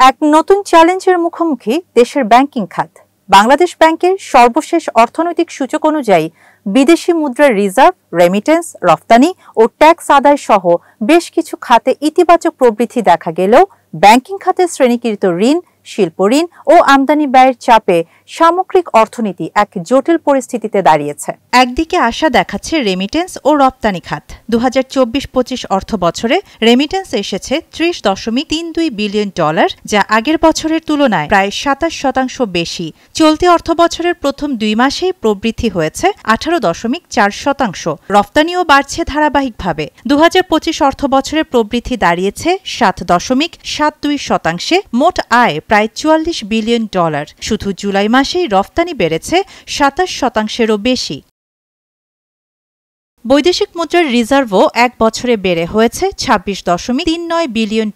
এক নতুন চ্যালেঞ্জের মুখোমুখি দেশের ব্যাংকিং খাত। বাংলাদেশ ব্যাংকের সর্বশেষ অর্থনৈতিক সূচক অনুযায়ী বিদেশি মুদ্রার রিজার্ভ, রেমিটেন্স, রফতানি ও ট্যাক্স আদায় সহ বেশ কিছু খাতে ইতিবাচক প্রবৃদ্ধি দেখা গেলেও ব্যাংকিং খাতে শ্রেণীকৃত ঋণ, শিল্প ঋণ ও আমদানি ব্যয়ের চাপে সামগ্রিক অর্থনীতি এক জটিল পরিস্থিতিতে দাঁড়িয়েছে। একদিকে আশা দেখাচ্ছে রেমিটেন্স ও রপ্তানি খাত। 2024-25 অর্থ বছরে রেমিটেন্স এসেছে $30.32 বিলিয়ন, যা আগের বছরের তুলনায় প্রায় 27% বেশি। চলতি অর্থ বছরের প্রথম 2 মাসেই প্রবৃদ্ধি হয়েছে 18.4%। রপ্তানিও বাড়ছে ধারাবাহিকভাবে। 2025 অর্থ বছরের প্রবৃদ্ধি দাঁড়িয়েছে 7.72%। মোট আয় প্রায় $44 বিলিয়ন। শুধু জুলাই মাসেই রফতানি বেড়েছে 27%-এরও বেশি। বৈদেশিক মুদ্রার রিজার্ভও এক বছরে বেড়ে হয়েছে $26.39 বিলিয়ন।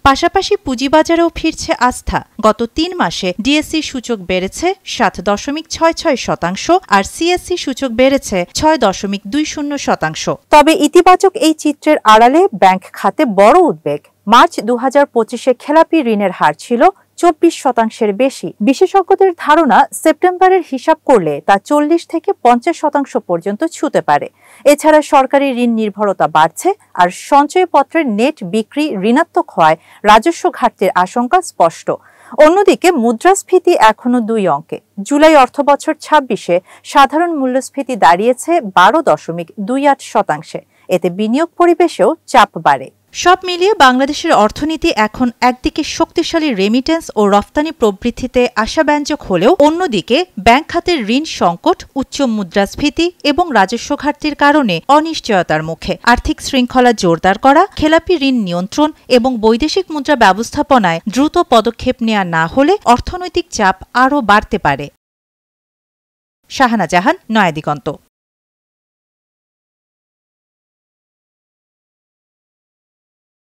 পাশাপাশি পুঁজিবাজারেও ফিরছে আস্থা। গত 3 মাসে ডিএসসি সূচক বেড়েছে 7.66% আর সিএসসি সূচক বেড়েছে 6.20%। তবে ইতিবাচক এই চিত্রের আড়ালে ব্যাংক খাতে বড় উদ্বেগ। মার্চ 2025-এ খেলাপি ঋণের হার ছিল 24%-এর বেশি। বিশেষজ্ঞদের ধারণা, সেপ্টেম্বরের হিসাব করলে তা 40-50% পর্যন্ত ছুঁতে পারে। এছাড়া সরকারি ঋণ নির্ভরতা বাড়ছে আর সঞ্চয়পত্রের নেট বিক্রি ঋণাত্মক হওয়ায় রাজস্ব ঘাটতির আশঙ্কা স্পষ্ট। অন্যদিকে মুদ্রাস্ফীতি এখনো 2 অঙ্কে। জুলাই অর্থবছর 26-এ সাধারণ মূল্যস্ফীতি দাঁড়িয়েছে 12.28%। এতে বিনিয়োগ পরিবেশেও চাপ বাড়ে। সব মিলিয়ে বাংলাদেশের অর্থনীতি এখন একদিকে শক্তিশালী রেমিটেন্স ও রফতানি প্রবৃদ্ধিতে আশাব্যঞ্জক হলেও অন্যদিকে ব্যাংক খাতের ঋণ সংকট, উচ্চ মুদ্রাস্ফীতি এবং রাজস্ব ঘাটতির কারণে অনিশ্চয়তার মুখে। আর্থিক শৃঙ্খলা জোরদার করা, খেলাপি ঋণ নিয়ন্ত্রণ এবং বৈদেশিক মুদ্রা ব্যবস্থাপনায় দ্রুত পদক্ষেপ নেওয়া না হলে অর্থনৈতিক চাপ আরও বাড়তে পারে। শাহানা জাহান, নয়াদিগন্ত।